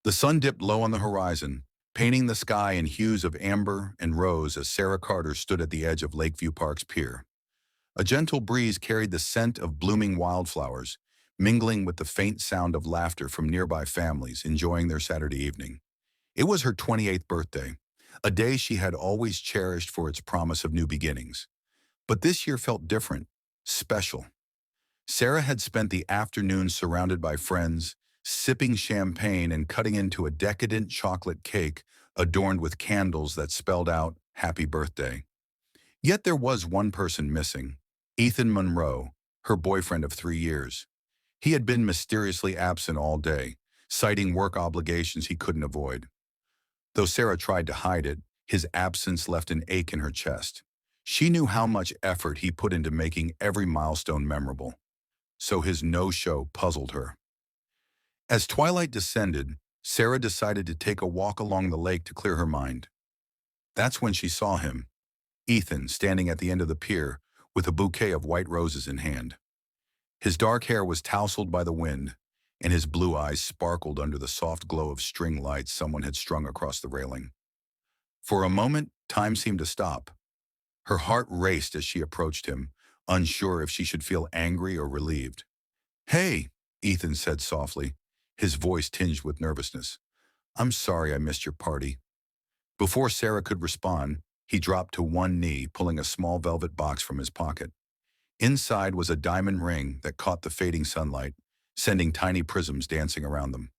The sun dipped low on the horizon, painting the sky in hues of amber and rose as Sarah Carter stood at the edge of Lakeview Park's pier. A gentle breeze carried the scent of blooming wildflowers, mingling with the faint sound of laughter from nearby families enjoying their Saturday evening. It was her 28th birthday, a day she had always cherished for its promise of new beginnings. But this year felt different, special. Sarah had spent the afternoon surrounded by friends, sipping champagne and cutting into a decadent chocolate cake adorned with candles that spelled out "Happy Birthday." Yet there was one person missing: Ethan Monroe, her boyfriend of 3 years. He had been mysteriously absent all day, citing work obligations he couldn't avoid. Though Sarah tried to hide it, his absence left an ache in her chest. She knew how much effort he put into making every milestone memorable, so his no-show puzzled her. As twilight descended, Sarah decided to take a walk along the lake to clear her mind. That's when she saw him, Ethan, standing at the end of the pier with a bouquet of white roses in hand. His dark hair was tousled by the wind, and his blue eyes sparkled under the soft glow of string lights someone had strung across the railing. For a moment, time seemed to stop. Her heart raced as she approached him, unsure if she should feel angry or relieved. "Hey," Ethan said softly, his voice tinged with nervousness. "I'm sorry I missed your party." Before Sarah could respond, he dropped to one knee, pulling a small velvet box from his pocket. Inside was a diamond ring that caught the fading sunlight, sending tiny prisms dancing around them.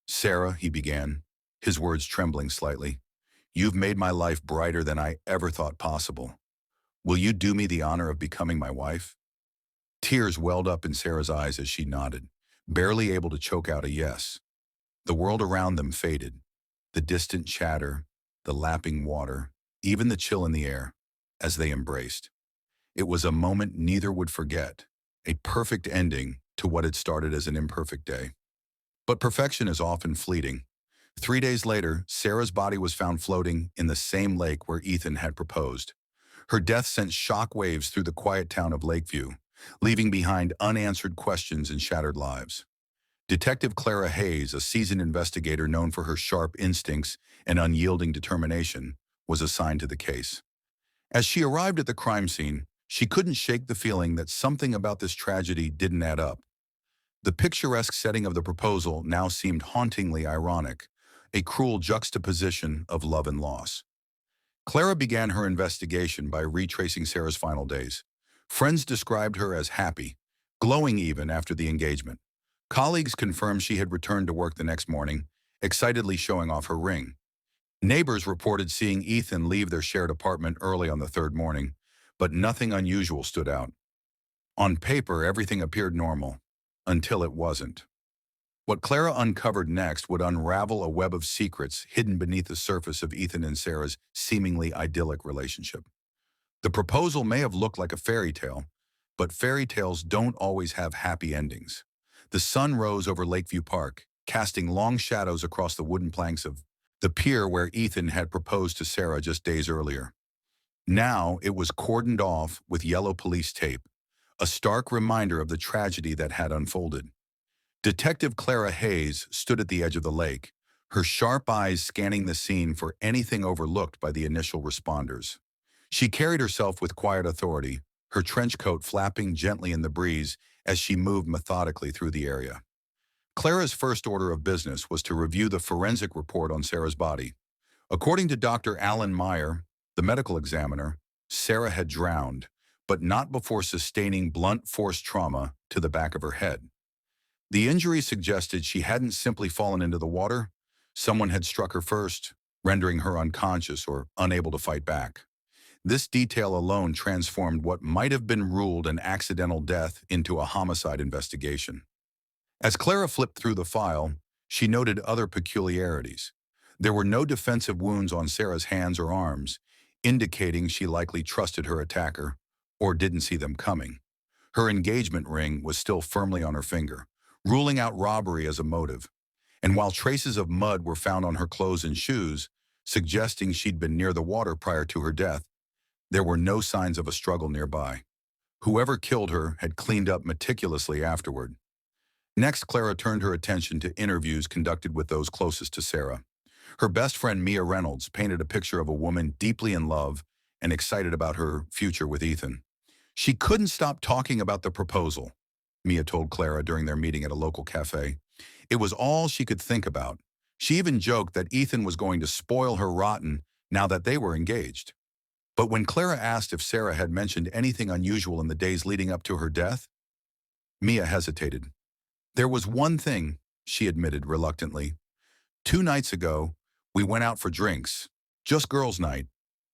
"Sarah," he began, his words trembling slightly, "you've made my life brighter than I ever thought possible. Will you do me the honor of becoming my wife?" Tears welled up in Sarah's eyes as she nodded, barely able to choke out a yes. The world around them faded, the distant chatter, the lapping water, even the chill in the air, as they embraced. It was a moment neither would forget, a perfect ending to what had started as an imperfect day. But perfection is often fleeting. 3 days later, Sarah's body was found floating in the same lake where Ethan had proposed. Her death sent shock waves through the quiet town of Lakeview, leaving behind unanswered questions and shattered lives. Detective Clara Hayes, a seasoned investigator known for her sharp instincts and unyielding determination, was assigned to the case. As she arrived at the crime scene, she couldn't shake the feeling that something about this tragedy didn't add up. The picturesque setting of the proposal now seemed hauntingly ironic, a cruel juxtaposition of love and loss. Clara began her investigation by retracing Sarah's final days. Friends described her as happy, glowing even after the engagement. Colleagues confirmed she had returned to work the next morning, excitedly showing off her ring. Neighbors reported seeing Ethan leave their shared apartment early on the third morning, but nothing unusual stood out. On paper, everything appeared normal, until it wasn't. What Clara uncovered next would unravel a web of secrets hidden beneath the surface of Ethan and Sarah's seemingly idyllic relationship. The proposal may have looked like a fairy tale, but fairy tales don't always have happy endings. The sun rose over Lakeview Park, casting long shadows across the wooden planks of the pier where Ethan had proposed to Sarah just days earlier. Now it was cordoned off with yellow police tape, a stark reminder of the tragedy that had unfolded. Detective Clara Hayes stood at the edge of the lake, her sharp eyes scanning the scene for anything overlooked by the initial responders. She carried herself with quiet authority, her trench coat flapping gently in the breeze as she moved methodically through the area. Clara's first order of business was to review the forensic report on Sarah's body. According to Dr. Alan Meyer, the medical examiner, Sarah had drowned, but not before sustaining blunt force trauma to the back of her head. The injury suggested she hadn't simply fallen into the water. Someone had struck her first, rendering her unconscious or unable to fight back. This detail alone transformed what might have been ruled an accidental death into a homicide investigation. As Clara flipped through the file, she noted other peculiarities. There were no defensive wounds on Sarah's hands or arms, indicating she likely trusted her attacker or didn't see them coming. Her engagement ring was still firmly on her finger, ruling out robbery as a motive. And while traces of mud were found on her clothes and shoes, suggesting she'd been near the water prior to her death, there were no signs of a struggle nearby. Whoever killed her had cleaned up meticulously afterward. Next, Clara turned her attention to interviews conducted with those closest to Sarah. Her best friend, Mia Reynolds, painted a picture of a woman deeply in love and excited about her future with Ethan. She couldn't stop talking about the proposal, Mia told Clara during their meeting at a local cafe. It was all she could think about. She even joked that Ethan was going to spoil her rotten now that they were engaged. But when Clara asked if Sarah had mentioned anything unusual in the days leading up to her death, Mia hesitated. There was one thing, she admitted reluctantly. 2 nights ago, we went out for drinks, just girls' night,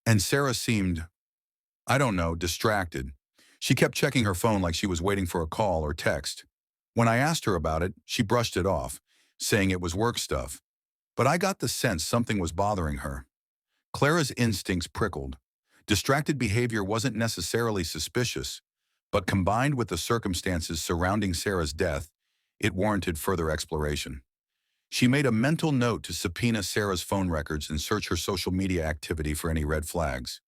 and Sarah seemed, I don't know, distracted. She kept checking her phone like she was waiting for a call or text. When I asked her about it, she brushed it off, saying it was work stuff. But I got the sense something was bothering her. Clara's instincts prickled. Distracted behavior wasn't necessarily suspicious, but combined with the circumstances surrounding Sarah's death, it warranted further exploration. She made a mental note to subpoena Sarah's phone records and search her social media activity for any red flags.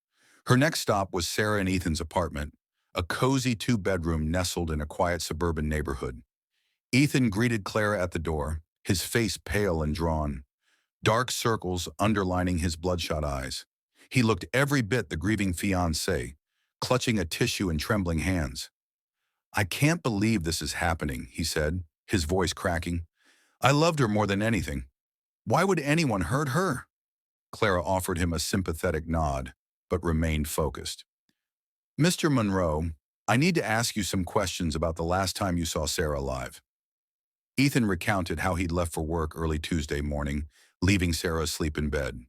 Her next stop was Sarah and Ethan's apartment, a cozy two-bedroom nestled in a quiet suburban neighborhood. Ethan greeted Clara at the door, his face pale and drawn, dark circles underlining his bloodshot eyes. He looked every bit the grieving fiancé, clutching a tissue in trembling hands. I can't believe this is happening, he said, his voice cracking. I loved her more than anything. Why would anyone hurt her? Clara offered him a sympathetic nod, but remained focused. Mr. Monroe, I need to ask you some questions about the last time you saw Sarah alive. Ethan recounted how he'd left for work early Tuesday morning, leaving Sarah asleep in bed.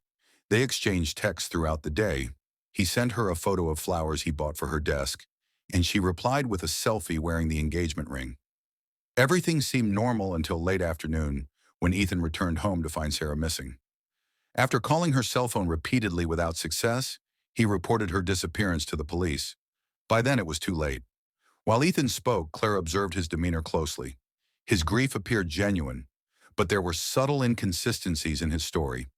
They exchanged texts throughout the day. He sent her a photo of flowers he bought for her desk, and she replied with a selfie wearing the engagement ring. Everything seemed normal until late afternoon, when Ethan returned home to find Sarah missing. After calling her cell phone repeatedly without success, he reported her disappearance to the police. By then it was too late. While Ethan spoke, Claire observed his demeanor closely. His grief appeared genuine, but there were subtle inconsistencies in his story.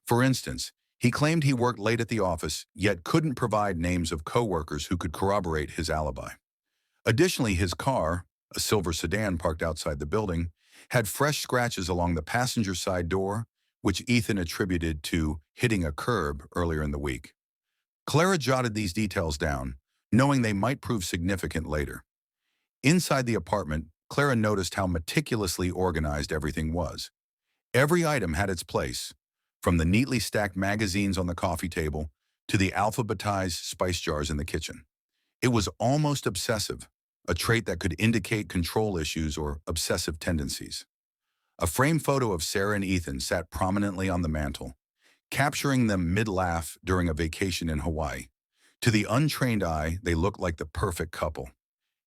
For instance, he claimed he worked late at the office, yet couldn't provide names of coworkers who could corroborate his alibi. Additionally, his car, a silver sedan parked outside the building, had fresh scratches along the passenger side door, which Ethan attributed to hitting a curb earlier in the week. Clara jotted these details down, knowing they might prove significant later. Inside the apartment, Clara noticed how meticulously organized everything was. Every item had its place, from the neatly stacked magazines on the coffee table to the alphabetized spice jars in the kitchen. It was almost obsessive, a trait that could indicate control issues or obsessive tendencies. A framed photo of Sarah and Ethan sat prominently on the mantel, capturing them mid-laugh during a vacation in Hawaii. To the untrained eye, they looked like the perfect couple.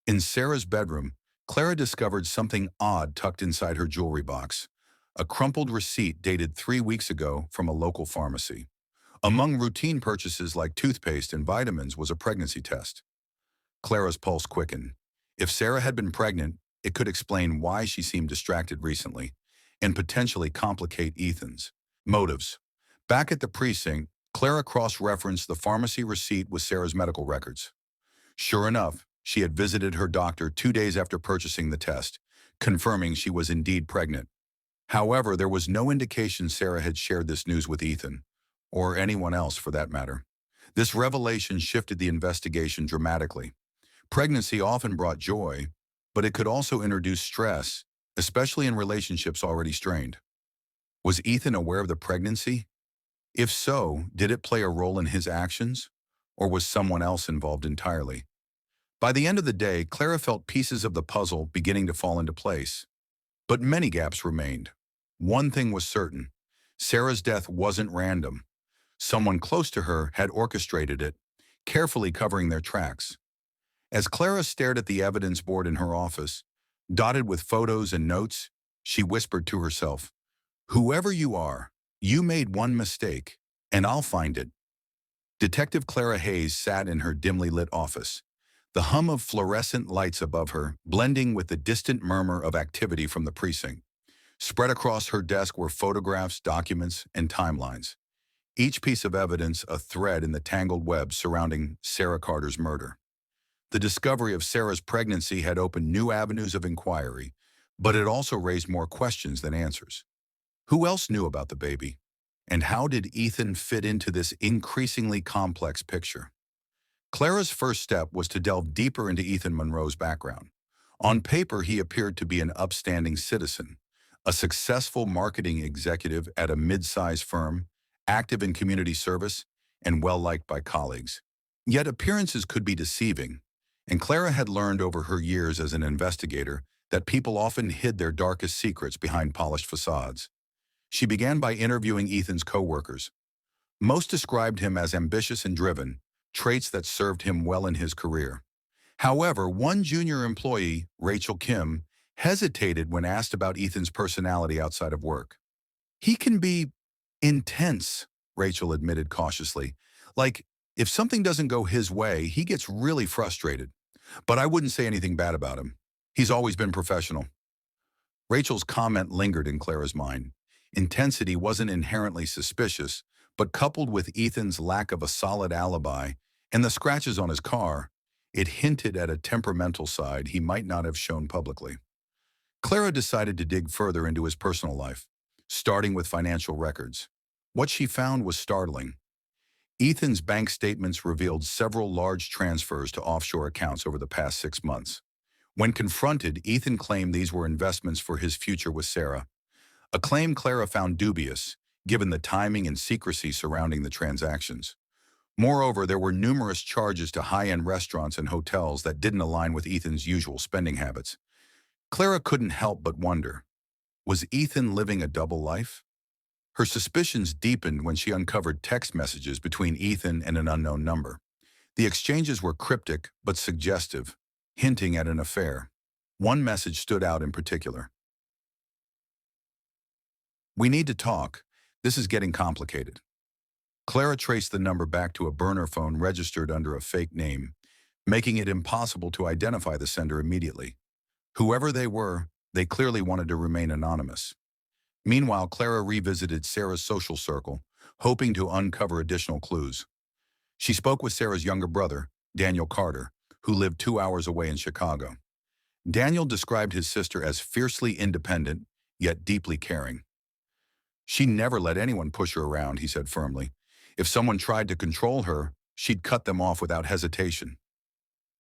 In Sarah's bedroom, Clara discovered something odd tucked inside her jewelry box, a crumpled receipt dated 3 weeks ago from a local pharmacy. Among routine purchases like toothpaste and vitamins was a pregnancy test. Clara's pulse quickened. If Sarah had been pregnant, it could explain why she seemed distracted recently, and potentially complicate Ethan's motives. Back at the precinct, Clara cross-referenced the pharmacy receipt with Sarah's medical records. Sure enough, she had visited her doctor 2 days after purchasing the test, confirming she was indeed pregnant. However, there was no indication Sarah had shared this news with Ethan, or anyone else for that matter. This revelation shifted the investigation dramatically. Pregnancy often brought joy, but it could also introduce stress, especially in relationships already strained. Was Ethan aware of the pregnancy? If so, did it play a role in his actions, or was someone else involved entirely? By the end of the day, Clara felt pieces of the puzzle beginning to fall into place. But many gaps remained. One thing was certain: Sarah's death wasn't random. Someone close to her had orchestrated it, carefully covering their tracks. As Clara stared at the evidence board in her office, dotted with photos and notes, she whispered to herself, "Whoever you are, you made one mistake, and I'll find it." Detective Clara Hayes sat in her dimly lit office, the hum of fluorescent lights above her blending with the distant murmur of activity from the precinct. Spread across her desk were photographs, documents, and timelines, each piece of evidence a thread in the tangled web surrounding Sarah Carter's murder. The discovery of Sarah's pregnancy had opened new avenues of inquiry, But it also raised more questions than answers. Who else knew about the baby? And how did Ethan fit into this increasingly complex picture? Clara's first step was to delve deeper into Ethan Monroe's background. On paper, he appeared to be an upstanding citizen, a successful marketing executive at a mid-sized firm, active in community service, and well-liked by colleagues. Yet appearances could be deceiving, and Clara had learned over her years as an investigator that people often hid their darkest secrets behind polished facades. She began by interviewing Ethan's co-workers. Most described him as ambitious and driven, traits that served him well in his career. However, one junior employee, Rachel Kim, hesitated when asked about Ethan's personality outside of work. He can be intense, Rachel admitted cautiously. Like, if something doesn't go his way, he gets really frustrated. But I wouldn't say anything bad about him. He's always been professional. Rachel's comment lingered in Clara's mind. Intensity wasn't inherently suspicious, but coupled with Ethan's lack of a solid alibi and the scratches on his car, it hinted at a temperamental side he might not have shown publicly. Clara decided to dig further into his personal life, starting with financial records. What she found was startling. Ethan's bank statements revealed several large transfers to offshore accounts over the past 6 months. When confronted, Ethan claimed these were investments for his future with Sarah, a claim Clara found dubious, given the timing and secrecy surrounding the transactions. Moreover, there were numerous charges to high-end restaurants and hotels that didn't align with Ethan's usual spending habits. Clara couldn't help but wonder, was Ethan living a double life? Her suspicions deepened when she uncovered text messages between Ethan and an unknown number. The exchanges were cryptic but suggestive, hinting at an affair. One message stood out in particular. "We need to talk. This is getting complicated." Clara traced the number back to a burner phone registered under a fake name, making it impossible to identify the sender immediately. Whoever they were, they clearly wanted to remain anonymous. Meanwhile, Clara revisited Sarah's social circle, hoping to uncover additional clues. She spoke with Sarah's younger brother, Daniel Carter, who lived 2 hours away in Chicago. Daniel described his sister as fiercely independent, yet deeply caring. "She never let anyone push her around," he said firmly. "If someone tried to control her, she'd cut them off without hesitation."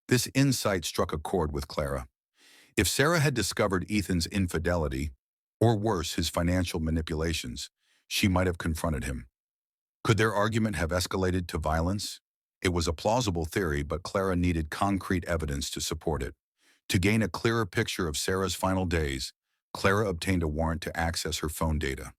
This insight struck a chord with Clara. If Sarah had discovered Ethan's infidelity, or worse, his financial manipulations, she might have confronted him. Could their argument have escalated to violence? It was a plausible theory, but Clara needed concrete evidence to support it. To gain a clearer picture of Sarah's final days, Clara obtained a warrant to access her phone data.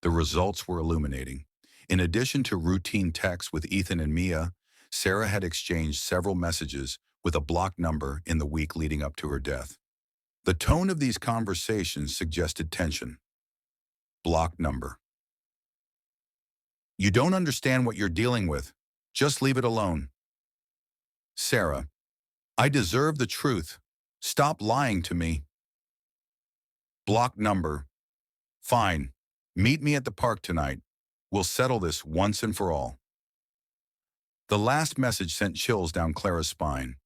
The results were illuminating. In addition to routine texts with Ethan and Mia, Sarah had exchanged several messages with a blocked number in the week leading up to her death. The tone of these conversations suggested tension. Blocked number. "You don't understand what you're dealing with. Just leave it alone." Sarah, "I deserve the truth. Stop lying to me." Blocked number. "Fine. Meet me at the park tonight. We'll settle this once and for all." The last message sent chills down Clara's spine.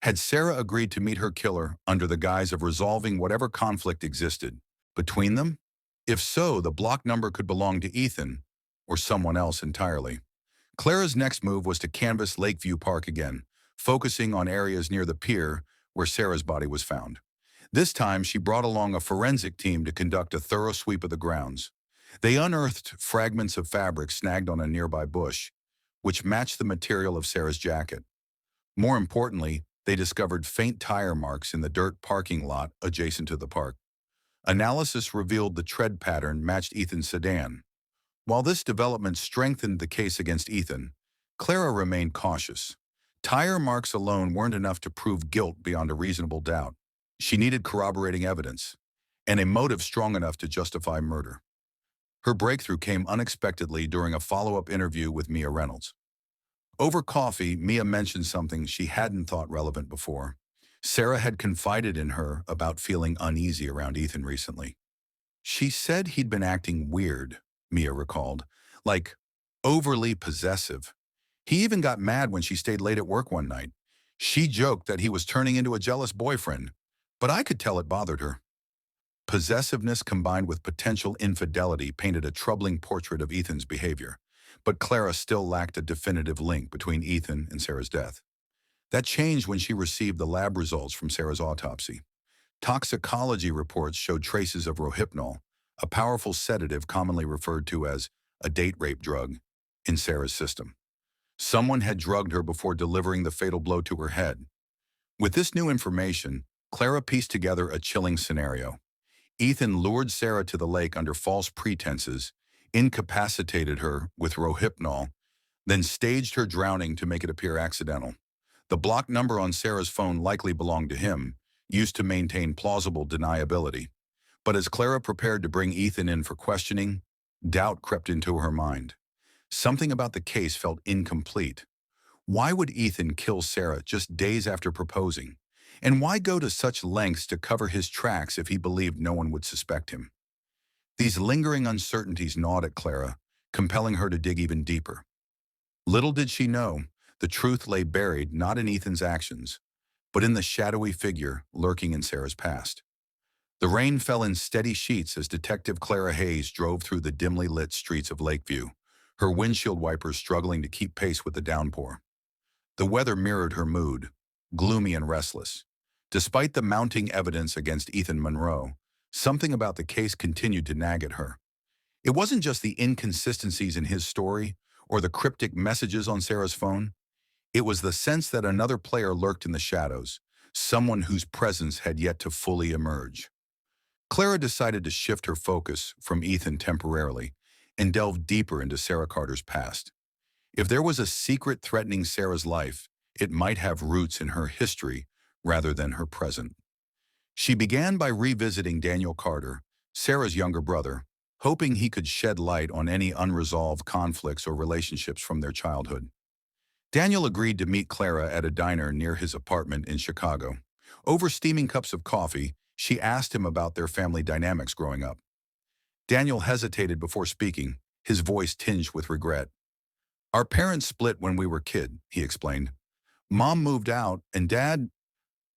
Had Sarah agreed to meet her killer under the guise of resolving whatever conflict existed between them? If so, the block number could belong to Ethan or someone else entirely. Clara's next move was to canvass Lakeview Park again, focusing on areas near the pier where Sarah's body was found. This time, she brought along a forensic team to conduct a thorough sweep of the grounds. They unearthed fragments of fabric snagged on a nearby bush, which matched the material of Sarah's jacket. More importantly, they discovered faint tire marks in the dirt parking lot adjacent to the park. Analysis revealed the tread pattern matched Ethan's sedan. While this development strengthened the case against Ethan, Clara remained cautious. Tire marks alone weren't enough to prove guilt beyond a reasonable doubt. She needed corroborating evidence, and a motive strong enough to justify murder. Her breakthrough came unexpectedly during a follow-up interview with Mia Reynolds. Over coffee, Mia mentioned something she hadn't thought relevant before. Sarah had confided in her about feeling uneasy around Ethan recently. She said he'd been acting weird, Mia recalled, like overly possessive. He even got mad when she stayed late at work one night. She joked that he was turning into a jealous boyfriend, but I could tell it bothered her. Possessiveness combined with potential infidelity painted a troubling portrait of Ethan's behavior, but Clara still lacked a definitive link between Ethan and Sarah's death. That changed when she received the lab results from Sarah's autopsy. Toxicology reports showed traces of rohypnol, a powerful sedative commonly referred to as a date rape drug, in Sarah's system. Someone had drugged her before delivering the fatal blow to her head. With this new information, Clara pieced together a chilling scenario. Ethan lured Sarah to the lake under false pretenses, incapacitated her with rohypnol, then staged her drowning to make it appear accidental. The block number on Sarah's phone likely belonged to him, used to maintain plausible deniability. But as Clara prepared to bring Ethan in for questioning, doubt crept into her mind. Something about the case felt incomplete. Why would Ethan kill Sarah just days after proposing? And why go to such lengths to cover his tracks if he believed no one would suspect him? These lingering uncertainties gnawed at Clara, compelling her to dig even deeper. Little did she know, the truth lay buried not in Ethan's actions, but in the shadowy figure lurking in Sarah's past. The rain fell in steady sheets as Detective Clara Hayes drove through the dimly lit streets of Lakeview, her windshield wipers struggling to keep pace with the downpour. The weather mirrored her mood, gloomy and restless. Despite the mounting evidence against Ethan Monroe, something about the case continued to nag at her. It wasn't just the inconsistencies in his story or the cryptic messages on Sarah's phone. It was the sense that another player lurked in the shadows, someone whose presence had yet to fully emerge. Clara decided to shift her focus from Ethan temporarily and delve deeper into Sarah Carter's past. If there was a secret threatening Sarah's life, it might have roots in her history rather than her present. She began by revisiting Daniel Carter, Sarah's younger brother, hoping he could shed light on any unresolved conflicts or relationships from their childhood. Daniel agreed to meet Clara at a diner near his apartment in Chicago. Over steaming cups of coffee, she asked him about their family dynamics growing up. Daniel hesitated before speaking, his voice tinged with regret. "Our parents split when we were kids," he explained. "Mom moved out, and Dad,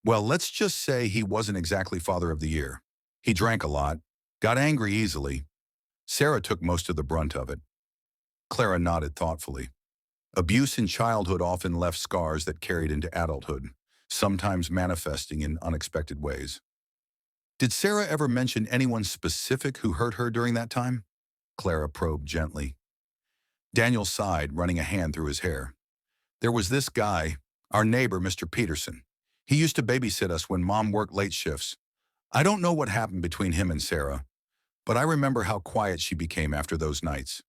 well, let's just say he wasn't exactly father of the year. He drank a lot, got angry easily. Sarah took most of the brunt of it." Clara nodded thoughtfully. Abuse in childhood often left scars that carried into adulthood, sometimes manifesting in unexpected ways. "Did Sarah ever mention anyone specific who hurt her during that time?" Clara probed gently. Daniel sighed, running a hand through his hair. "There was this guy, our neighbor, Mr. Peterson. He used to babysit us when Mom worked late shifts. I don't know what happened between him and Sarah, but I remember how quiet she became after those nights.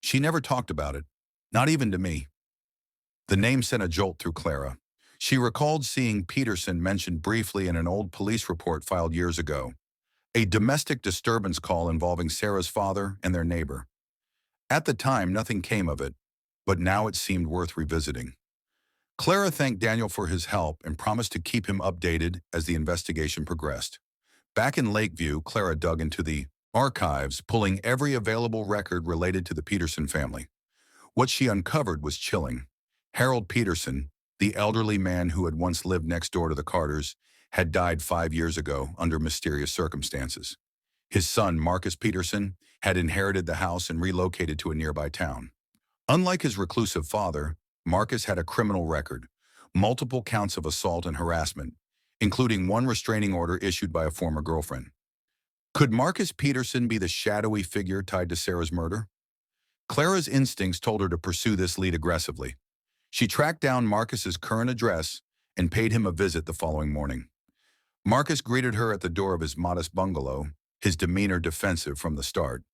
She never talked about it, not even to me." The name sent a jolt through Clara. She recalled seeing Peterson mentioned briefly in an old police report filed years ago, a domestic disturbance call involving Sarah's father and their neighbor. At the time, nothing came of it, but now it seemed worth revisiting. Clara thanked Daniel for his help and promised to keep him updated as the investigation progressed. Back in Lakeview, Clara dug into the archives, pulling every available record related to the Peterson family. What she uncovered was chilling. Harold Peterson, the elderly man who had once lived next door to the Carters, had died 5 years ago under mysterious circumstances. His son, Marcus Peterson, had inherited the house and relocated to a nearby town. Unlike his reclusive father, Marcus had a criminal record, multiple counts of assault and harassment, including one restraining order issued by a former girlfriend. Could Marcus Peterson be the shadowy figure tied to Sarah's murder? Clara's instincts told her to pursue this lead aggressively. She tracked down Marcus's current address and paid him a visit the following morning. Marcus greeted her at the door of his modest bungalow, his demeanor defensive from the start.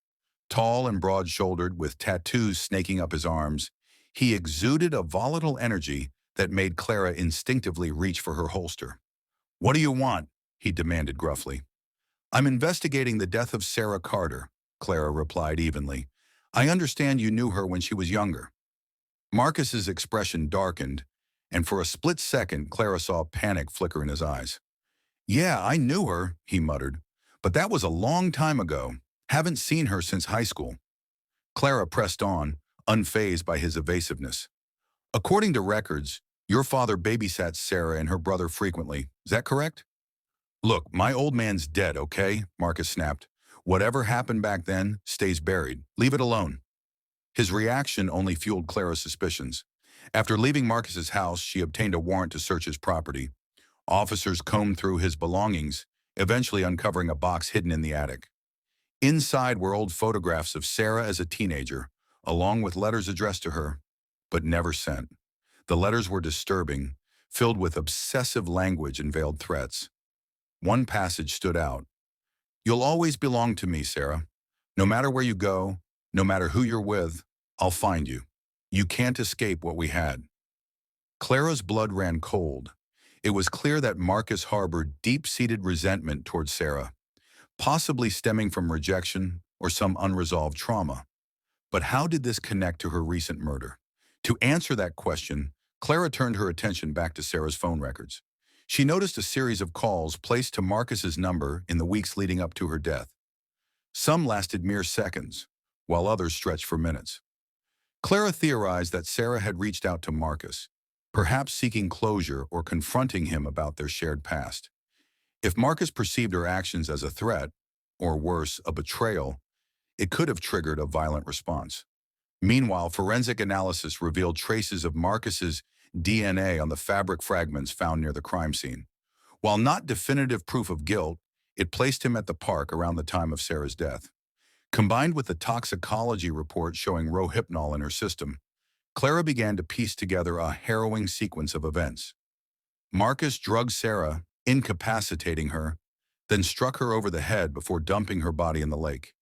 Tall and broad-shouldered, with tattoos snaking up his arms, he exuded a volatile energy that made Clara instinctively reach for her holster. "What do you want?" he demanded gruffly. "I'm investigating the death of Sarah Carter," Clara replied evenly. "I understand you knew her when she was younger." Marcus's expression darkened, and for a split second, Clara saw panic flicker in his eyes. "Yeah, I knew her," he muttered, "but that was a long time ago. Haven't seen her since high school." Clara pressed on, unfazed by his evasiveness. "According to records, your father babysat Sarah and her brother frequently. Is that correct?" Look, my old man's dead, okay? Marcus snapped. Whatever happened back then stays buried. Leave it alone. His reaction only fueled Clara's suspicions. After leaving Marcus's house, she obtained a warrant to search his property. Officers combed through his belongings, eventually uncovering a box hidden in the attic. Inside were old photographs of Sarah as a teenager, along with letters addressed to her, but never sent. The letters were disturbing, filled with obsessive language and veiled threats. One passage stood out. "You'll always belong to me, Sarah. No matter where you go, no matter who you're with, I'll find you. You can't escape what we had." Clara's blood ran cold. It was clear that Marcus harbored deep-seated resentment towards Sarah, possibly stemming from rejection or some unresolved trauma. But how did this connect to her recent murder? To answer that question, Clara turned her attention back to Sarah's phone records. She noticed a series of calls placed to Marcus's number in the weeks leading up to her death. Some lasted mere seconds, while others stretched for minutes. Clara theorized that Sarah had reached out to Marcus, perhaps seeking closure or confronting him about their shared past. If Marcus perceived her actions as a threat, or worse, a betrayal, it could have triggered a violent response. Meanwhile, forensic analysis revealed traces of Marcus's DNA on the fabric fragments found near the crime scene. While not definitive proof of guilt, it placed him at the park around the time of Sarah's death. Combined with the toxicology report showing rohypnol in her system, Clara began to piece together a harrowing sequence of events. Marcus drugged Sarah, incapacitating her, then struck her over the head before dumping her body in the lake.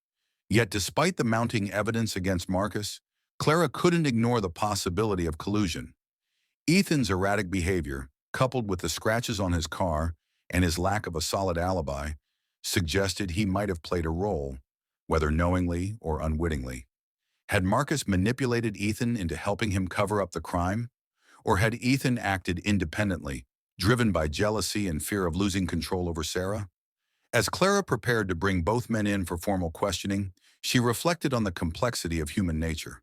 Yet despite the mounting evidence against Marcus, Clara couldn't ignore the possibility of collusion. Ethan's erratic behavior, coupled with the scratches on his car and his lack of a solid alibi, suggested he might have played a role, whether knowingly or unwittingly. Had Marcus manipulated Ethan into helping him cover up the crime? Or had Ethan acted independently, driven by jealousy and fear of losing control over Sarah? As Clara prepared to bring both men in for formal questioning, she reflected on the complexity of human nature.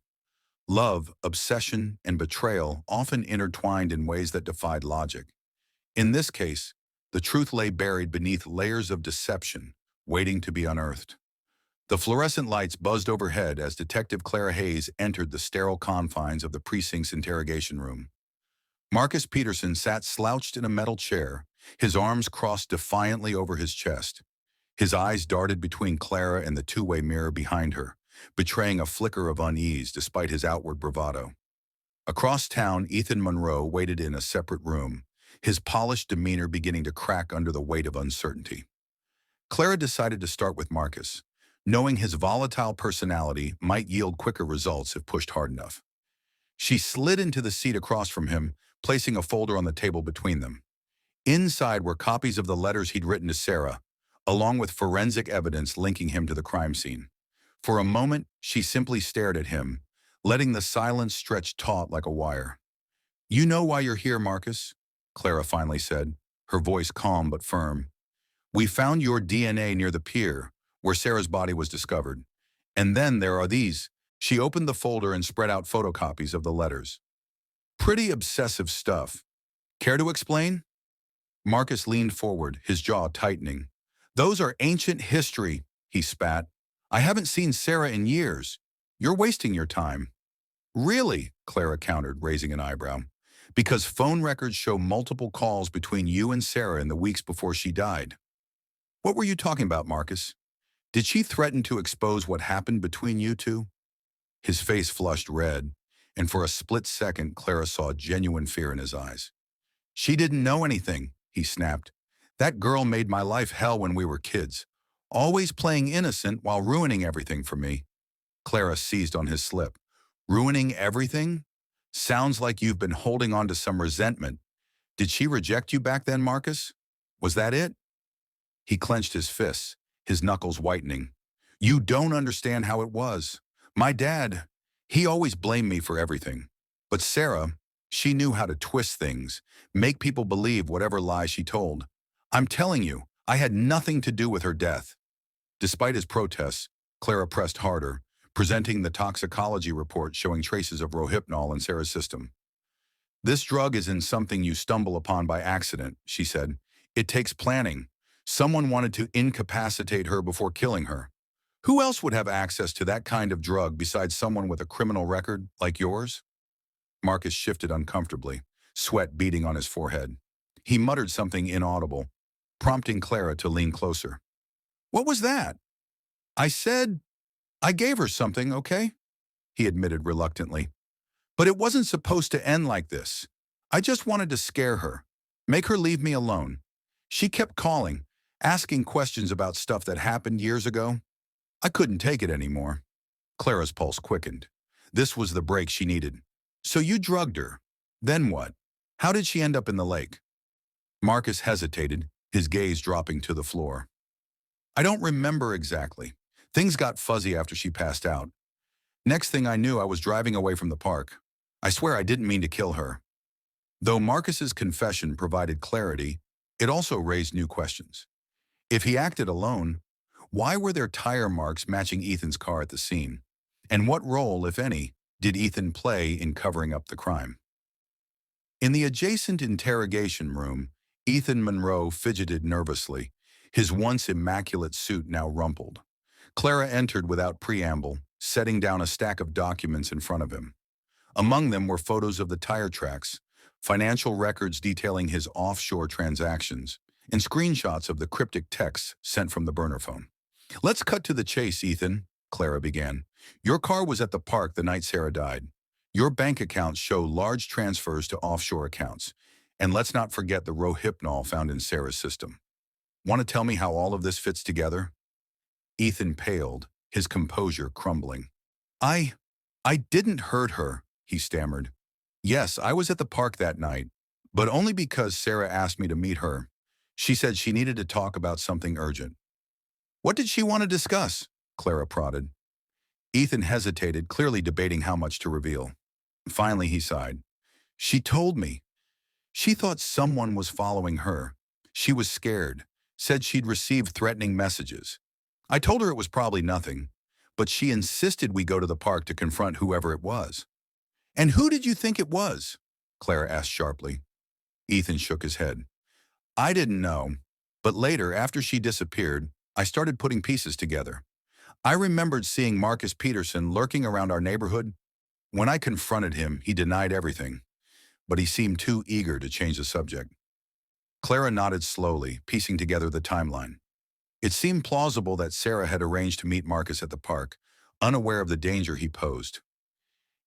Love, obsession, and betrayal often intertwined in ways that defied logic. In this case, the truth lay buried beneath layers of deception, waiting to be unearthed. The fluorescent lights buzzed overhead as Detective Clara Hayes entered the sterile confines of the precinct's interrogation room. Marcus Peterson sat slouched in a metal chair, his arms crossed defiantly over his chest. His eyes darted between Clara and the two-way mirror behind her, betraying a flicker of unease despite his outward bravado. Across town, Ethan Monroe waited in a separate room, his polished demeanor beginning to crack under the weight of uncertainty. Clara decided to start with Marcus, knowing his volatile personality might yield quicker results if pushed hard enough. She slid into the seat across from him, placing a folder on the table between them. Inside were copies of the letters he'd written to Sarah, along with forensic evidence linking him to the crime scene. For a moment, she simply stared at him, letting the silence stretch taut like a wire. "You know why you're here, Marcus," Clara finally said, her voice calm but firm. "We found your DNA near the pier, where Sarah's body was discovered. And then there are these." She opened the folder and spread out photocopies of the letters. "Pretty obsessive stuff. Care to explain?" Marcus leaned forward, his jaw tightening. "Those are ancient history," he spat. "I haven't seen Sarah in years. You're wasting your time." "Really?" Clara countered, raising an eyebrow. "Because phone records show multiple calls between you and Sarah in the weeks before she died." "What were you talking about, Marcus? Did she threaten to expose what happened between you two?" His face flushed red, and for a split second Clara saw genuine fear in his eyes. "She didn't know anything," he snapped. "That girl made my life hell when we were kids, always playing innocent while ruining everything for me." Clara seized on his slip. "Ruining everything? Sounds like you've been holding on to some resentment. Did she reject you back then, Marcus? Was that it?" He clenched his fists, his knuckles whitening. "You don't understand how it was. My dad, he always blamed me for everything. But Sarah, she knew how to twist things, make people believe whatever lie she told. I'm telling you, I had nothing to do with her death." Despite his protests, Clara pressed harder, presenting the toxicology report showing traces of rohypnol in Sarah's system. "This drug isn't something you stumble upon by accident," she said. "It takes planning. Someone wanted to incapacitate her before killing her. Who else would have access to that kind of drug besides someone with a criminal record like yours? Marcus shifted uncomfortably, sweat beading on his forehead. He muttered something inaudible, prompting Clara to lean closer. What was that? I said, I gave her something, okay? He admitted reluctantly. But it wasn't supposed to end like this. I just wanted to scare her, make her leave me alone. She kept calling, asking questions about stuff that happened years ago. I couldn't take it anymore. Clara's pulse quickened. This was the break she needed. So you drugged her. Then what? How did she end up in the lake? Marcus hesitated, his gaze dropping to the floor. I don't remember exactly. Things got fuzzy after she passed out. Next thing I knew, I was driving away from the park. I swear I didn't mean to kill her. Though Marcus's confession provided clarity, it also raised new questions. If he acted alone, why were there tire marks matching Ethan's car at the scene? And what role, if any, did Ethan play in covering up the crime? In the adjacent interrogation room, Ethan Monroe fidgeted nervously, his once immaculate suit now rumpled. Clara entered without preamble, setting down a stack of documents in front of him. Among them were photos of the tire tracks, financial records detailing his offshore transactions, and screenshots of the cryptic texts sent from the burner phone. Let's cut to the chase, Ethan, Clara began. Your car was at the park the night Sarah died. Your bank accounts show large transfers to offshore accounts. And let's not forget the Rohypnol found in Sarah's system. Want to tell me how all of this fits together? Ethan paled, his composure crumbling. I didn't hurt her, he stammered. Yes, I was at the park that night, but only because Sarah asked me to meet her. She said she needed to talk about something urgent. What did she want to discuss? Clara prodded. Ethan hesitated, clearly debating how much to reveal. Finally, he sighed. She told me. She thought someone was following her. She was scared, said she'd received threatening messages. I told her it was probably nothing, but she insisted we go to the park to confront whoever it was. And who did you think it was? Clara asked sharply. Ethan shook his head. I didn't know, but later, after she disappeared, I started putting pieces together. I remembered seeing Marcus Peterson lurking around our neighborhood. When I confronted him, he denied everything, but he seemed too eager to change the subject. Clara nodded slowly, piecing together the timeline. It seemed plausible that Sarah had arranged to meet Marcus at the park, unaware of the danger he posed.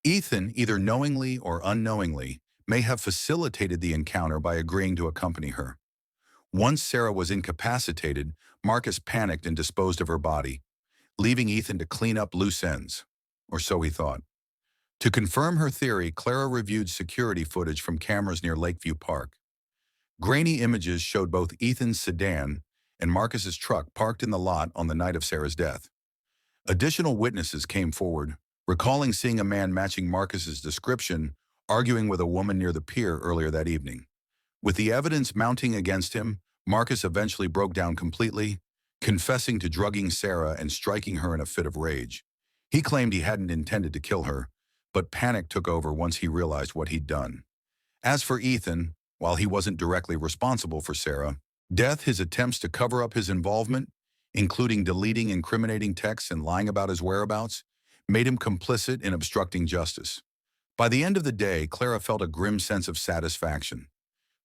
Ethan, either knowingly or unknowingly, may have facilitated the encounter by agreeing to accompany her. Once Sarah was incapacitated, Marcus panicked and disposed of her body, leaving Ethan to clean up loose ends, or so he thought. To confirm her theory, Clara reviewed security footage from cameras near Lakeview Park. Grainy images showed both Ethan's sedan and Marcus's truck parked in the lot on the night of Sarah's death. Additional witnesses came forward, recalling seeing a man matching Marcus's description arguing with a woman near the pier earlier that evening. With the evidence mounting against him, Marcus eventually broke down completely, confessing to drugging Sarah and striking her in a fit of rage. He claimed he hadn't intended to kill her, but panic took over once he realized what he'd done. As for Ethan, while he wasn't directly responsible for Sarah, his attempts to cover up his involvement, including deleting incriminating texts and lying about his whereabouts, made him complicit in obstructing justice. By the end of the day, Clara felt a grim sense of satisfaction.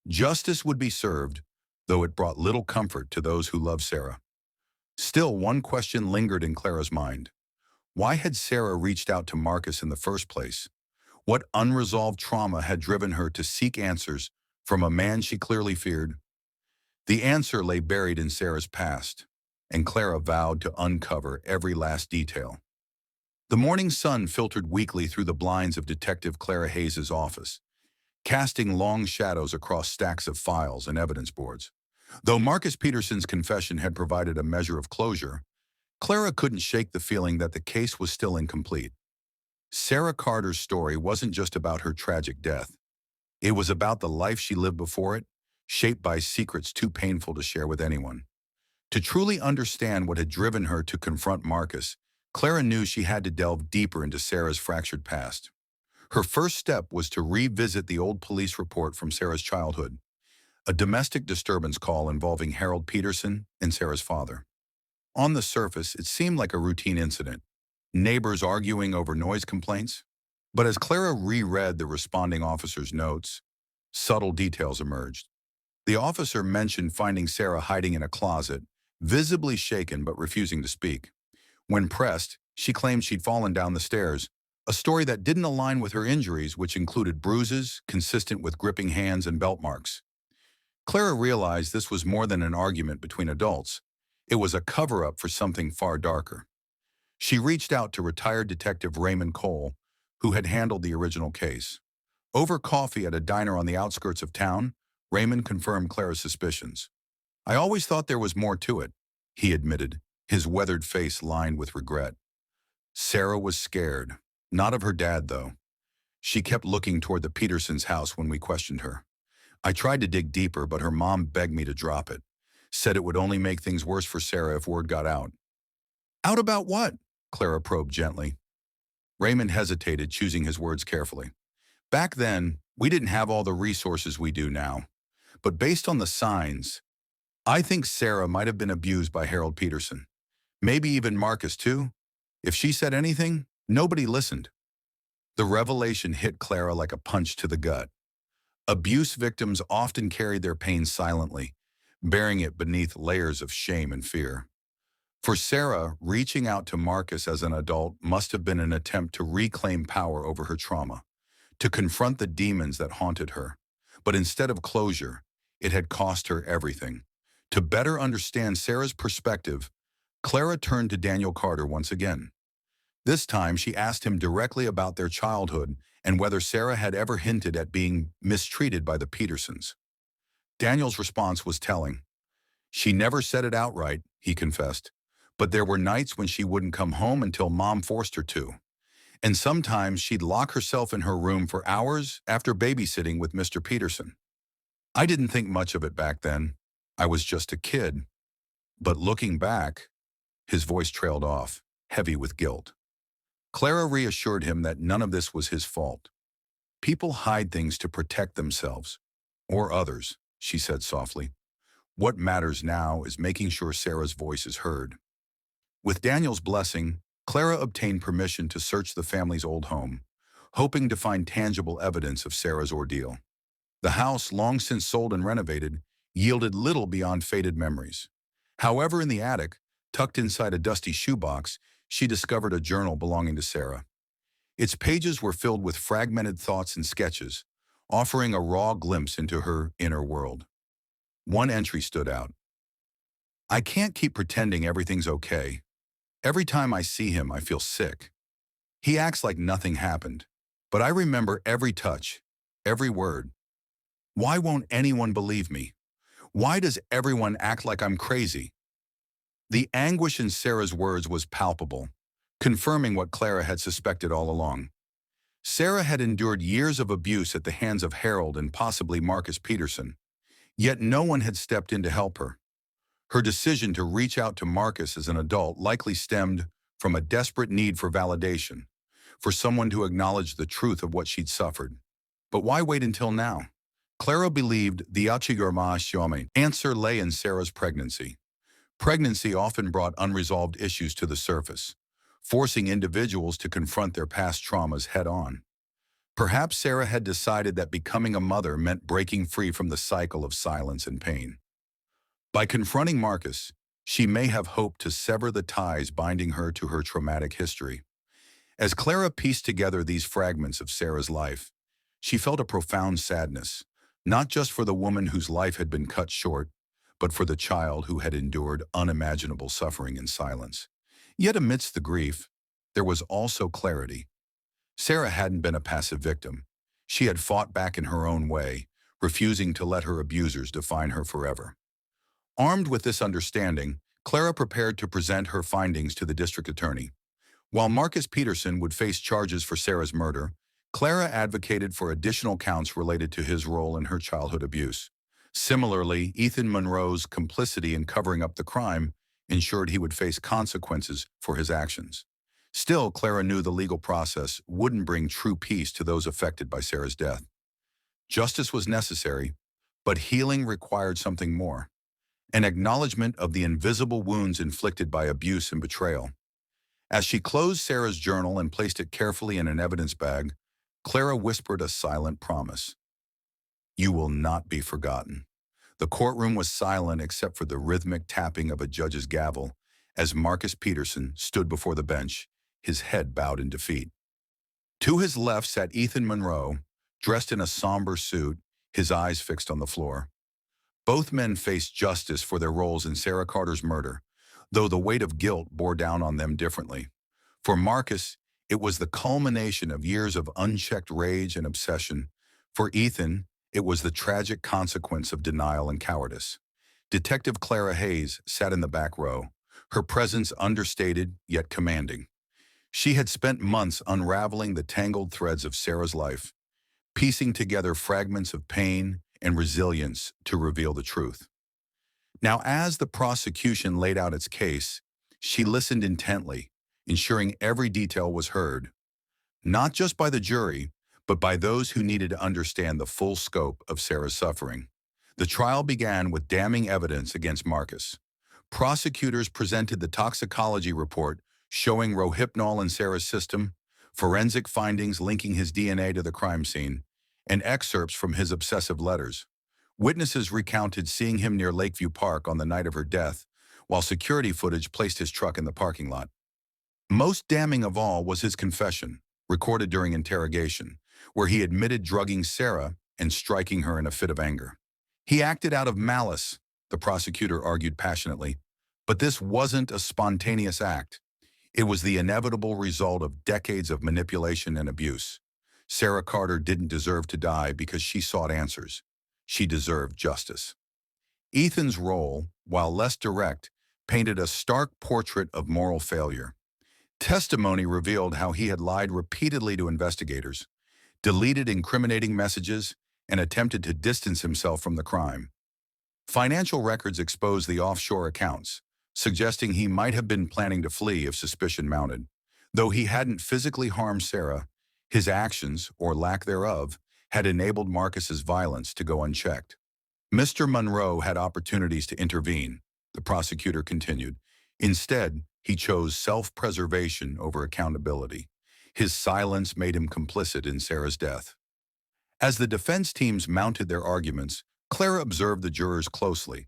Justice would be served, though it brought little comfort to those who loved Sarah. Still, one question lingered in Clara's mind. Why had Sarah reached out to Marcus in the first place? What unresolved trauma had driven her to seek answers from a man she clearly feared? The answer lay buried in Sarah's past, and Clara vowed to uncover every last detail. The morning sun filtered weakly through the blinds of Detective Clara Hayes's office, casting long shadows across stacks of files and evidence boards. Though Marcus Peterson's confession had provided a measure of closure, Clara couldn't shake the feeling that the case was still incomplete. Sarah Carter's story wasn't just about her tragic death. It was about the life she lived before it, shaped by secrets too painful to share with anyone. To truly understand what had driven her to confront Marcus, Clara knew she had to delve deeper into Sarah's fractured past. Her first step was to revisit the old police report from Sarah's childhood, a domestic disturbance call involving Harold Peterson and Sarah's father. On the surface, it seemed like a routine incident, neighbors arguing over noise complaints. But as Clara reread the responding officer's notes, subtle details emerged. The officer mentioned finding Sarah hiding in a closet, visibly shaken but refusing to speak. When pressed, she claimed she'd fallen down the stairs, a story that didn't align with her injuries, which included bruises consistent with gripping hands and belt marks. Clara realized this was more than an argument between adults. It was a cover-up for something far darker. She reached out to retired Detective Raymond Cole, who had handled the original case. Over coffee at a diner on the outskirts of town, Raymond confirmed Clara's suspicions. "I always thought there was more to it," he admitted, his weathered face lined with regret. Sarah was scared, not of her dad, though. She kept looking toward the Petersons' house when we questioned her. I tried to dig deeper, but her mom begged me to drop it, said it would only make things worse for Sarah if word got out. "Out about what?" Clara probed gently. Raymond hesitated, choosing his words carefully. "Back then, we didn't have all the resources we do now. But based on the signs, I think Sarah might have been abused by Harold Peterson. Maybe even Marcus, too. If she said anything, nobody listened." The revelation hit Clara like a punch to the gut. Abuse victims often carried their pain silently, bearing it beneath layers of shame and fear. For Sarah, reaching out to Marcus as an adult must have been an attempt to reclaim power over her trauma, to confront the demons that haunted her. But instead of closure, it had cost her everything. To better understand Sarah's perspective, Clara turned to Daniel Carter once again. This time, she asked him directly about their childhood and whether Sarah had ever hinted at being mistreated by the Petersons. Daniel's response was telling. "She never said it outright," he confessed, "but there were nights when she wouldn't come home until Mom forced her to. And sometimes she'd lock herself in her room for hours after babysitting with Mr. Peterson. I didn't think much of it back then. I was just a kid. But looking back," his voice trailed off, heavy with guilt. Clara reassured him that none of this was his fault. "People hide things to protect themselves, or others," she said softly. "What matters now is making sure Sarah's voice is heard." With Daniel's blessing, Clara obtained permission to search the family's old home, hoping to find tangible evidence of Sarah's ordeal. The house, long since sold and renovated, yielded little beyond faded memories. However, in the attic, tucked inside a dusty shoebox, she discovered a journal belonging to Sarah. Its pages were filled with fragmented thoughts and sketches, offering a raw glimpse into her inner world. One entry stood out. "I can't keep pretending everything's okay. Every time I see him, I feel sick. He acts like nothing happened, but I remember every touch, every word. Why won't anyone believe me? Why does everyone act like I'm crazy?" The anguish in Sarah's words was palpable, confirming what Clara had suspected all along. Sarah had endured years of abuse at the hands of Harold and possibly Marcus Peterson, yet no one had stepped in to help her. Her decision to reach out to Marcus as an adult likely stemmed from a desperate need for validation, for someone to acknowledge the truth of what she'd suffered. But why wait until now? Clara believed the answer lay in Sarah's pregnancy. Pregnancy often brought unresolved issues to the surface, forcing individuals to confront their past traumas head-on. Perhaps Sarah had decided that becoming a mother meant breaking free from the cycle of silence and pain. By confronting Marcus, she may have hoped to sever the ties binding her to her traumatic history. As Clara pieced together these fragments of Sarah's life, she felt a profound sadness, not just for the woman whose life had been cut short, but for the child who had endured unimaginable suffering in silence. Yet amidst the grief, there was also clarity. Sarah hadn't been a passive victim. She had fought back in her own way, refusing to let her abusers define her forever. Armed with this understanding, Clara prepared to present her findings to the district attorney. While Marcus Peterson would face charges for Sarah's murder, Clara advocated for additional counts related to his role in her childhood abuse. Similarly, Ethan Monroe's complicity in covering up the crime ensured he would face consequences for his actions. Still, Clara knew the legal process wouldn't bring true peace to those affected by Sarah's death. Justice was necessary, But healing required something more, an acknowledgement of the invisible wounds inflicted by abuse and betrayal. As she closed Sarah's journal and placed it carefully in an evidence bag, Clara whispered a silent promise. You will not be forgotten. The courtroom was silent except for the rhythmic tapping of a judge's gavel as Marcus Peterson stood before the bench, his head bowed in defeat. To his left sat Ethan Monroe, dressed in a somber suit, his eyes fixed on the floor. Both men faced justice for their roles in Sarah Carter's murder, though the weight of guilt bore down on them differently. For Marcus, it was the culmination of years of unchecked rage and obsession. For Ethan, it was the tragic consequence of denial and cowardice. Detective Clara Hayes sat in the back row, her presence understated yet commanding. She had spent months unraveling the tangled threads of Sarah's life, piecing together fragments of pain and resilience to reveal the truth. Now, as the prosecution laid out its case, she listened intently, ensuring every detail was heard, not just by the jury, but by those who needed to understand the full scope of Sarah's suffering. The trial began with damning evidence against Marcus. Prosecutors presented the toxicology report showing Rohypnol in Sarah's system, forensic findings linking his DNA to the crime scene, and excerpts from his obsessive letters. Witnesses recounted seeing him near Lakeview Park on the night of her death, while security footage placed his truck in the parking lot. Most damning of all was his confession, recorded during interrogation, where he admitted drugging Sarah and striking her in a fit of anger. He acted out of malice, the prosecutor argued passionately, but this wasn't a spontaneous act. It was the inevitable result of decades of manipulation and abuse. Sarah Carter didn't deserve to die because she sought answers. She deserved justice. Ethan's role, while less direct, painted a stark portrait of moral failure. Testimony revealed how he had lied repeatedly to investigators, deleted incriminating messages, and attempted to distance himself from the crime. Financial records exposed the offshore accounts, suggesting he might have been planning to flee if suspicion mounted. Though he hadn't physically harmed Sarah, his actions, or lack thereof, had enabled Marcus's violence to go unchecked. Mr. Monroe had opportunities to intervene, the prosecutor continued. Instead, he chose self-preservation over accountability. His silence made him complicit in Sarah's death. As the defense teams mounted their arguments, Clara observed the jurors closely.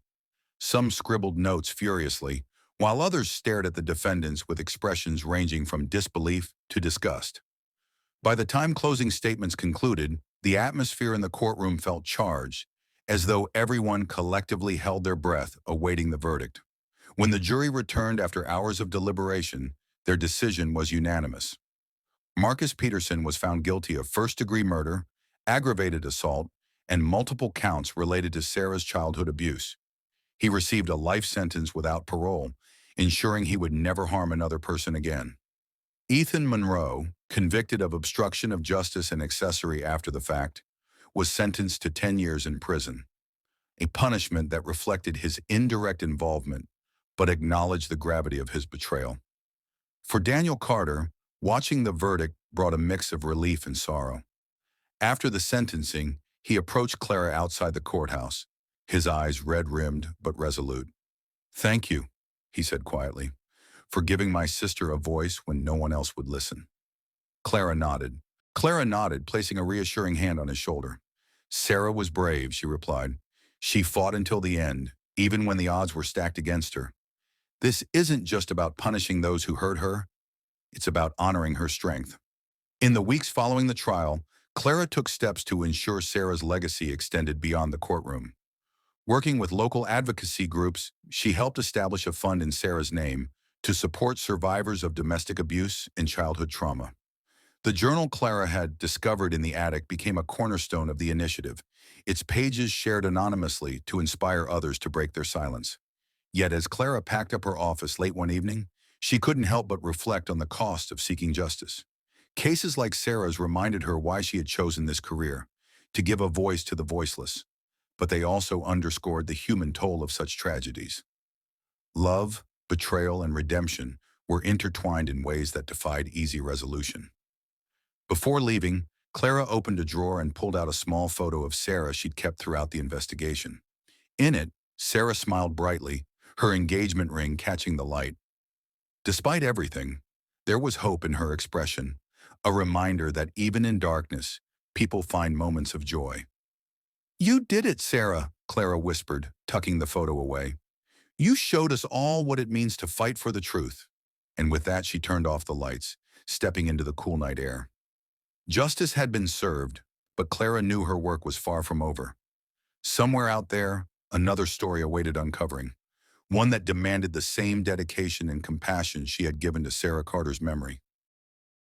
Some scribbled notes furiously, while others stared at the defendants with expressions ranging from disbelief to disgust. By the time closing statements concluded, the atmosphere in the courtroom felt charged, as though everyone collectively held their breath awaiting the verdict. When the jury returned after hours of deliberation, their decision was unanimous. Marcus Peterson was found guilty of first-degree murder, aggravated assault, and multiple counts related to Sarah's childhood abuse. He received a life sentence without parole, ensuring he would never harm another person again. Ethan Monroe, convicted of obstruction of justice and accessory after the fact, was sentenced to 10 years in prison, a punishment that reflected his indirect involvement but acknowledged the gravity of his betrayal. For Daniel Carter, watching the verdict brought a mix of relief and sorrow. After the sentencing, he approached Clara outside the courthouse, his eyes red-rimmed but resolute. "Thank you," he said quietly, "for giving my sister a voice when no one else would listen." Clara nodded. Placing a reassuring hand on his shoulder. "Sarah was brave," she replied. "She fought until the end, even when the odds were stacked against her. This isn't just about punishing those who hurt her. It's about honoring her strength." In the weeks following the trial, Clara took steps to ensure Sarah's legacy extended beyond the courtroom. Working with local advocacy groups, she helped establish a fund in Sarah's name to support survivors of domestic abuse and childhood trauma. The journal Clara had discovered in the attic became a cornerstone of the initiative, its pages shared anonymously to inspire others to break their silence. Yet as Clara packed up her office late one evening, she couldn't help but reflect on the cost of seeking justice. Cases like Sarah's reminded her why she had chosen this career, to give a voice to the voiceless. But they also underscored the human toll of such tragedies. Love, betrayal, and redemption were intertwined in ways that defied easy resolution. Before leaving, Clara opened a drawer and pulled out a small photo of Sarah she'd kept throughout the investigation. In it, Sarah smiled brightly, her engagement ring catching the light. Despite everything, there was hope in her expression, a reminder that even in darkness, people find moments of joy. "You did it, Sarah," Clara whispered, tucking the photo away. "You showed us all what it means to fight for the truth." And with that, she turned off the lights, stepping into the cool night air. Justice had been served, but Clara knew her work was far from over. Somewhere out there, another story awaited uncovering, one that demanded the same dedication and compassion she had given to Sarah Carter's memory.